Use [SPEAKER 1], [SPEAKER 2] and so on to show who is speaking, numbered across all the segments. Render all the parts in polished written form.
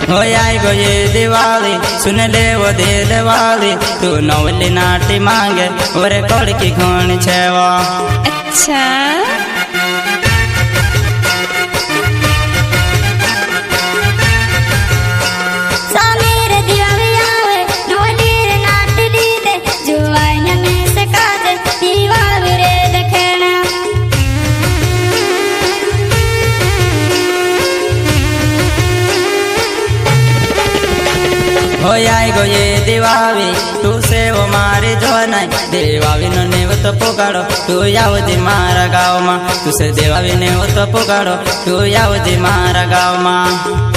[SPEAKER 1] हो आई गो ये दिवाली सुन ले वो दिल वाली तू नवली नाटी मांगे और कोड़ की घोण छेवा।
[SPEAKER 2] अच्छा
[SPEAKER 1] हो आई गो ये दिवाली तू से वो मारे जो नहीं दिवाली नो ने वो तो पुकारो तू याव जी मारा गाँव माँ तुसे दिवाली ने वो तो पुकारो तू याव जी मारा गाँव माँ।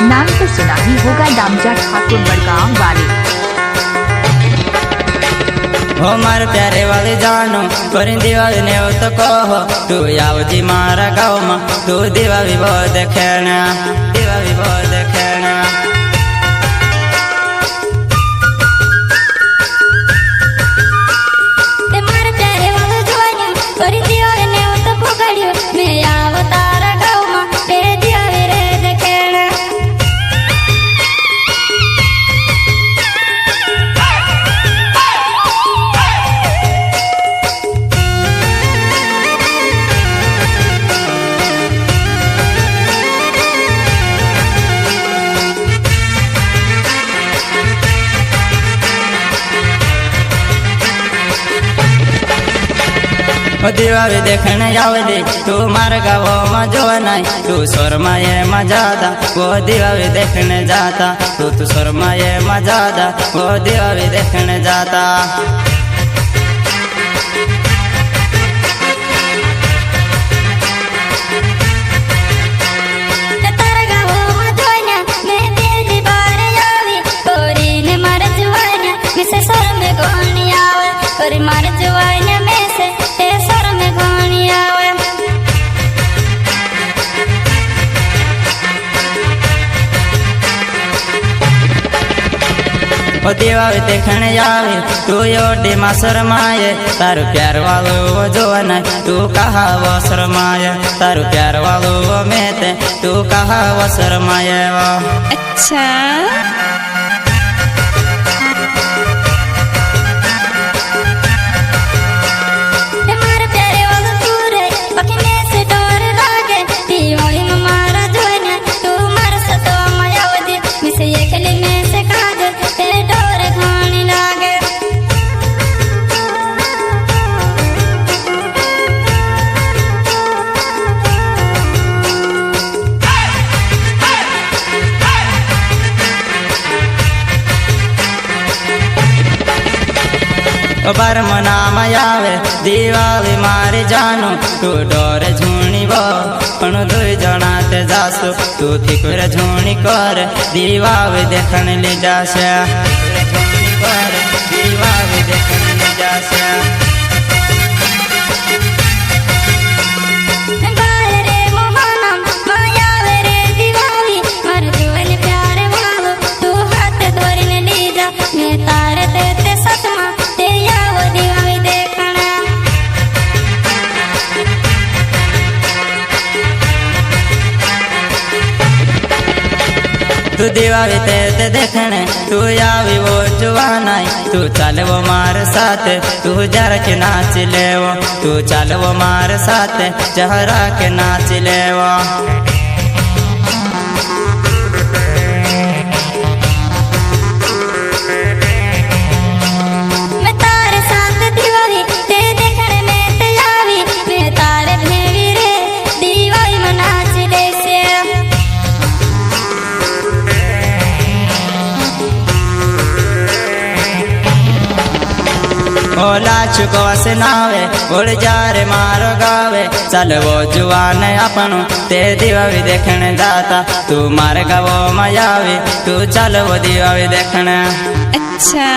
[SPEAKER 2] नाम तो सुना ही होगा दामजा ठाकुर बड़गांव वाले।
[SPEAKER 1] हो मार प्यारे वाले जानो करी दिवाली ने वो तो कहो तू याव जी मारा गाँव माँ तू दिवाली बहुत देखना दिवाली बहुत देखना। दिवाली देखने आवली तू मार गाँव में जो नहीं तू शर्माए मजादा वो दिवाली देखने जाता तू शर्माए मजादा वो दिवाली देखने जाता। ओ दिवाली देखने आवे तू योडी माँ शरमाए तारू प्यार वालो वो जो नहीं तू कहा वो शरमाए तारू प्यार वालो वो मेते तू कहा वो शरमाए वो।
[SPEAKER 2] अच्छा
[SPEAKER 1] बार मनाम आवे दिवाली मारी जानो तू डोर झूणी वो पण दुई जना ते जासो तू फिकर झूणी कर दिवाली देखने ले जासे दिवाली देखने ले जासे। तू दिवाली ते देखने तू आवी वो जुवाना तू चल वो मार साथ तू जरा के नाच ले वो तू चल वो मार साथ जहरा के नाच ले वो। ओला चुको से नावे उड़ जा रे मारो गावे चल वो जुआन अपनो ते दिवाली देखने जाता तू मार गावो मयावी तू चल वो दिवाली देखने।
[SPEAKER 2] अच्छा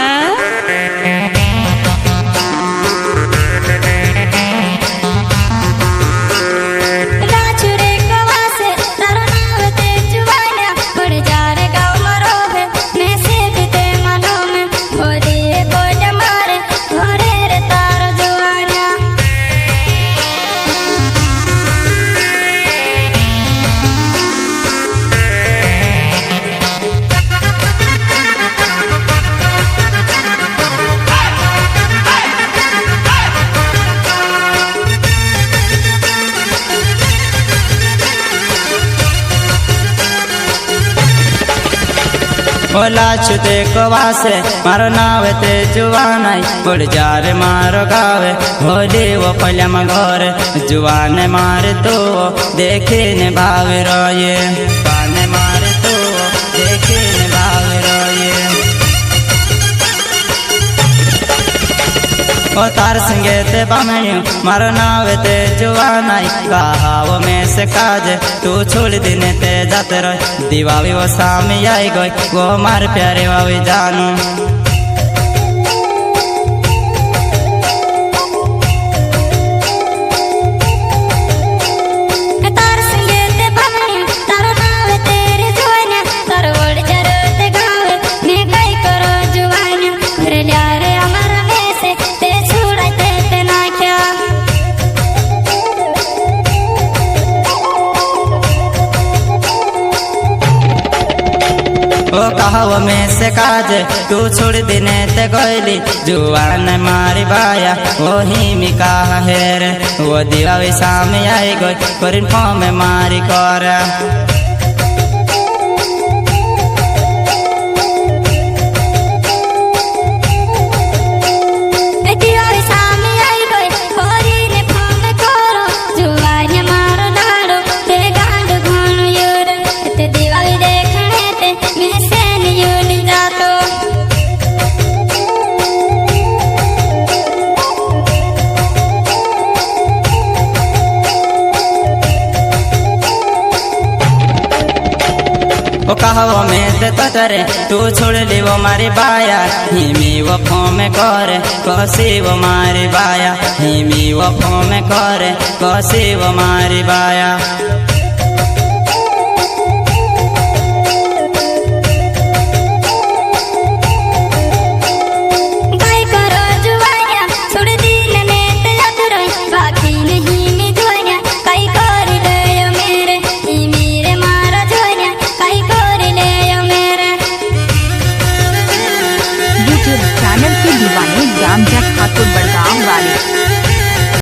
[SPEAKER 1] बोला छुते कवासे मारो नाव ते जुवानाई बोल जार मारो गावे होली वो पलम घर जुवान मार तो देखे ने भाव रोये जुवान मार तो देखे ने भाव रोये ओ तार संगे ते बामणियो मारो नाव ते जुवानाई कहावो में से काज तू छोड़ दिन ते जाते रह दीवावी वो सामी आई गई वो मार प्यारे वावी जानू ओ कहाव में से काज तू छोड़ दिने ते गईली जुआन मारी बाया वो ही मिका हेर वो दीवावी सामे आई गई करिन पाँव में मारी कर ओ कहावो में ते तरे तू छोड़ ली वो मारी बाया हिमी वो फोम करे कसी वो मारी बाया हिमी वो फोम करे कसी वो मारी बाया।